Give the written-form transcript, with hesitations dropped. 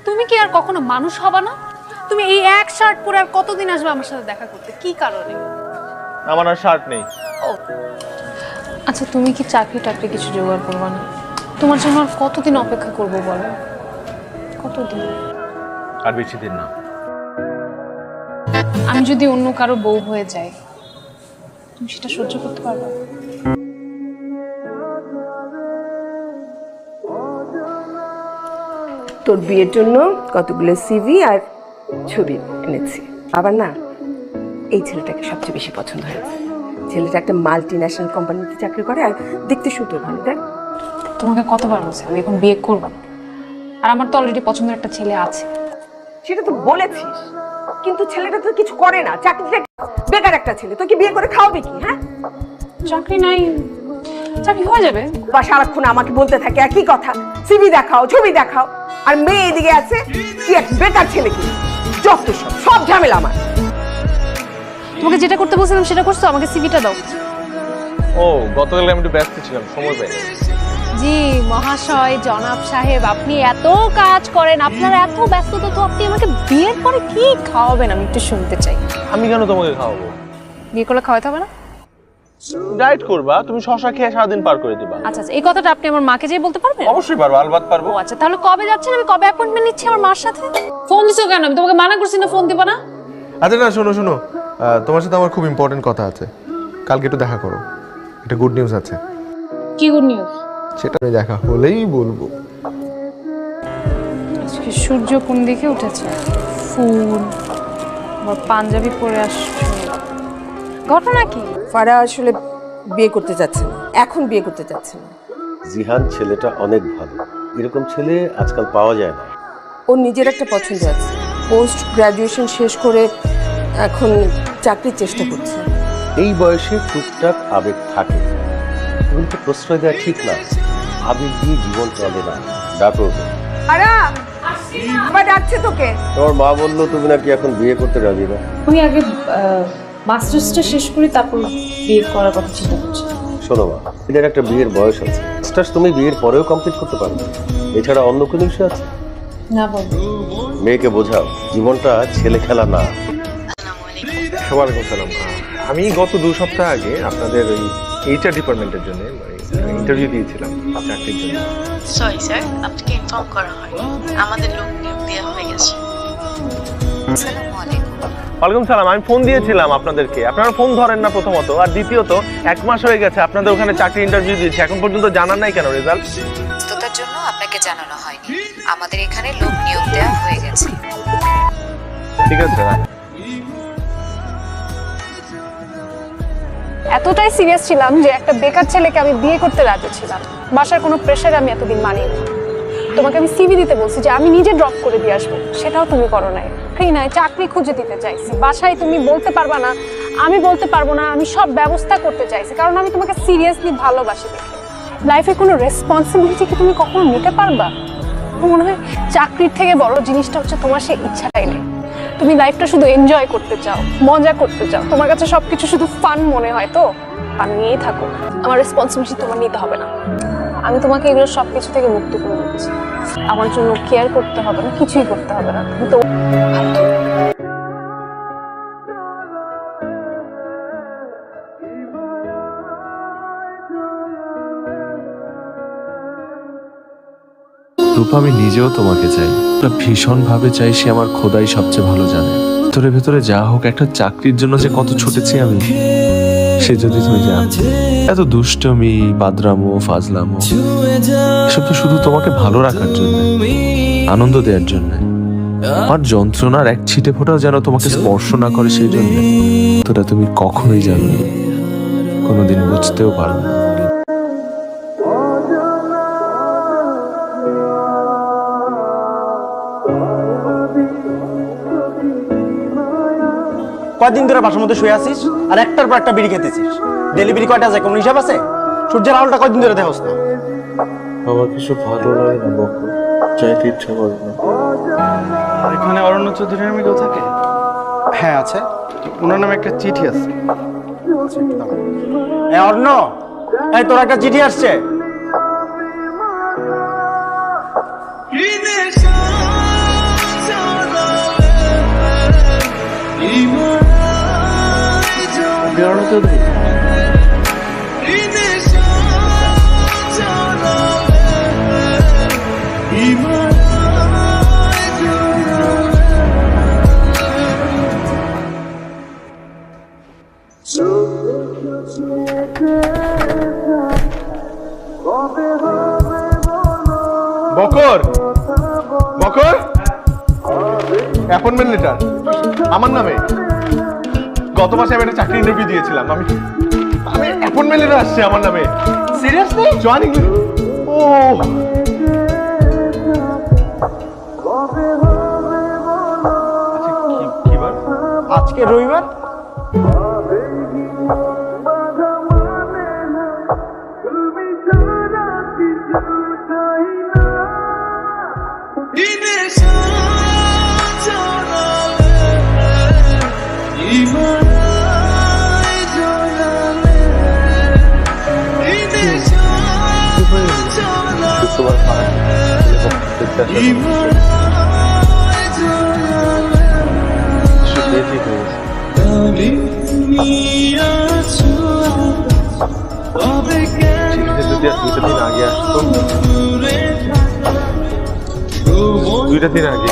তুমি কি আর কখনো মানুষ হবা না? তুমি এই এক শার্ট পরে আর কতদিন আসবে আমার সাথে দেখা করতে? কি কারণে? আমার আর শার্ট নেই। ও আচ্ছা, তুমি কি চাকরি টাকরি কিছু জোগাড় করবা না? তোমার জন্য আর কতদিন অপেক্ষা করবো বলো? কতদিন? আর বেশি দিন না। আমি যদি অন্য কারো বউ হয়ে যাই, তুমি সেটা সহ্য করতে পারবে? তোর বিয়ের জন্য কতগুলো সিভি আর ছবি এনেছি। আবার না, এই ছেলেটাকে সবচেয়ে বেশি পছন্দ হয়েছে। ছেলেটা একটা মাল্টি ন্যাশনাল কোম্পানিতে চাকরি করে আর দেখতে সুন্দর, ভালো। দেখ, তোমাকে কতবার বলছি আমি এখন বিয়ে করবো না, আর আমার তো অলরেডি পছন্দের একটা ছেলে আছে। সেটা তো বলেছিস, কিন্তু ছেলেটা তো কিছু করে না, চাকরিটা বেকার একটা ছেলে। তোকে বিয়ে করে খাওয়াবে কি? হ্যাঁ, চাকরি নাই, চাকরি হয়ে যাবে। বা সারাক্ষণ আমাকে বলতে থাকে একই কথা, সিভি দেখাও, ছবি দেখাও। আর মেয়ে এদিকে আছে কি এক বেকার ছেলে, কি যত সব ঝামেলা আমার। তোমাকে যেটা করতে বলছিলাম সেটা করছো, আমাকে সিভিটা দাও। ও গতকাল আমি একটু ব্যস্ত ছিলাম, সময় পাইনি। জি মহাশয়, জনাব সাহেব, আপনি এত কাজ করেন, আপনার এত ব্যস্ততা, তো আপনি আমাকে বিয়ের পরে কি খাওয়াবেন আমি একটু শুনতে চাই। আমি কেন তোমাকে খাওয়াবো? বিয়ে করলে খাওয়াতে হবে না? ডায়েট করবা, তুমি শশা খেয়ে সারাদিন পার করে দিবা। আচ্ছা আচ্ছা, এই কথাটা আপনি আমার মাকে যেয়ে বলতে পারবেন? অবশ্যই পারবো, আলবাত পারবো। ও আচ্ছা, তাহলে কবে যাচ্ছেন? আমি কবে অ্যাপয়েন্টমেন্ট নিচ্ছি আমার মার সাথে? ফোন দিছো কেন? আমি তোমাকে মানা করছি না ফোন দিব না। আচ্ছা না, শোনো শোনো, তোমার সাথে আমার খুব ইম্পর্টেন্ট কথা আছে। কালকে একটু দেখা করো, একটা গুড নিউজ আছে। কি গুড নিউজ? সেটা আমি দেখা হলেই বলবো। আজকে সূর্য কোন দিকে উঠেছে? ফুল আবার পাঞ্জাবি পরে আসছো, ঘটনা কি? ফারা আসলে বিয়ে করতে যাচ্ছে না, এখন বিয়ে করতে যাচ্ছে না। জিহান ছেলেটা অনেক ভালো, এরকম ছেলে আজকাল পাওয়া যায় না। ওর নিজের একটা পছন্দ আছে, পোস্ট গ্রাজুয়েশন শেষ করে এখন চাকরির চেষ্টা করছে। এই বয়সে টুকটাক আবেগ থাকে, কিন্তু প্রশ্রয় দেওয়া ঠিক না। আবেগ দিয়ে জীবন চলে না। ডাকো। আরা আবার ডাকছে তোকে। তোমার মা বললো তুমি নাকি এখন বিয়ে করতে রাজি না। আমি আগে মাস্টার্সটা শেষ করি, তারপর বিয়ে করার কথা চিন্তা করছি। শোনো মা, এদের একটা বিয়ের বয়স আছে। মাস্টার্স তুমি বিয়ের পরেও কমপ্লিট করতে পারো, এছাড়া অন্য কোনো ইস্যু আছে? না বলবো। মেয়েকে বোঝাও জীবনটা ছেলে খেলা না। ওয়ালাইকুম সালাম। আমি গত 2 সপ্তাহ আগে আপনাদের ওই এইচআর ডিপার্টমেন্টের জন্য ইন্টারভিউ দিয়েছিলাম চাকরির জন্য। সরি স্যার, আপনাকে ইনফর্ম করা হয়নি। আমাদের লোক নিয়োগ দেওয়া হয়ে গেছে। আসসালামু আলাইকুম। ওয়ালাইকুম সালাম। আমি ফোন দিয়েছিলাম আপনাদেরকে, আপনারা ফোন ধরেন না প্রথমত, আর দ্বিতীয়ত 1 মাস হয়ে গেছে আপনাদের ওখানে চাকরি ইন্টারভিউ দিয়েছি, এখন পর্যন্ত জানার নাই কেন রেজাল্ট? ব্যস্ততার জন্য আপনাকে জানানো হয়নি। আমাদের এখানে লোক নিয়োগ দেওয়া হয়ে গেছে। ঠিক আছে। এতটাই সিরিয়াস ছিলাম যে একটা বেকার ছেলেকে আমি বিয়ে করতে রাজি ছিলাম। বাসার কোনো প্রেশারে আমি এতদিন মানিনি। তোমাকে আমি সিভি দিতে বলছি যে আমি নিজে ড্রপ করে দিয়ে আসবো, সেটাও তুমি করো নাই। নাই, চাকরি খুঁজে দিতে চাইছি বাসায়, তুমি বলতে পারবা না, আমি বলতে পারবো না, আমি সব ব্যবস্থা করতে চাইছি, কারণ আমি তোমাকে সিরিয়াসলি ভালোবাসি দেখে। লাইফে কোনো রেসপন্সিবিলিটি কি তুমি কখনো নিতে পারবা? মনে হয় চাকরির থেকে বড় জিনিসটা হচ্ছে তোমার সেই ইচ্ছাটাই নেই। তুমি লাইফটা শুধু এনজয় করতে চাও, মজা করতে চাও, তোমার কাছে সবকিছু শুধু ফান মনে হয়, তো ফান নিয়েই থাকো। আমার রেসপন্সিবিলিটি তোমার নিতে হবে না। আমি তোমাকে এগুলো সবকিছু থেকে মুক্ত করে দিচ্ছি। আমার জন্য কেয়ার করতে হবে না, কিছুই করতে হবে না। তুমি তো ভালো থেকো। রূপা, আমি নিজেও তোমাকে চাই, ভীষণ ভাবে চাই। সে আমার খোদাই সবচেয়ে ভালো জানে। ভেতরে ভেতরে যা হোক, একটা চাকরির জন্য যে কত ছুটেছি আমি, সে যদি তুমি জানতে। এত দুষ্টমি, বাদরামো, ফাজলামো, এসব তো শুধু তোমাকে ভালো রাখার জন্য, আনন্দ দেওয়ার জন্য। আমার যন্ত্রণার এক ছিটে ফোঁটাও যেন তোমাকে স্পর্শ না করে, সেই জন্য। তোটা তুমি কখনোই জানো, কোনোদিন বুঝতেও পারবে না। কয়দিন ধরে বাসার মধ্যে শুয়ে আছিস আর একটার পর একটা বিড়ি খেতেছিস? ডেলিভারি কয়টা যায় কোনো হিসাব আছে? সূর্যের আলোটা কয়দিন ধরে দেখোস না? আমার কিছু ভালো লাগে না বকু, চাইতে ইচ্ছা করে না। এখানে অরণ্য চৌধুরীর নামে কেউ থাকে? হ্যাঁ আছে, ওনার নামে একটা চিঠি আছে। অরণ্য, এই তোর একটা চিঠি আসছে। চৌধুরী। বকর বকর অ্যাপয়েন্টমেন্ট লেটার আমার নামে। গত মাসে আমি একটা চাকরি ইন্টারভিউ দিয়েছিলাম, আমি অ্যাপয়েন্টমেন্ট লেটার আসছে আমার নামে। সিরিয়াসলি? জয়েনিং। ও কি বার? আজকে রবিবার। তোমার যদি আর 2টা দিন আগে আসতো, 2টা দিন আগে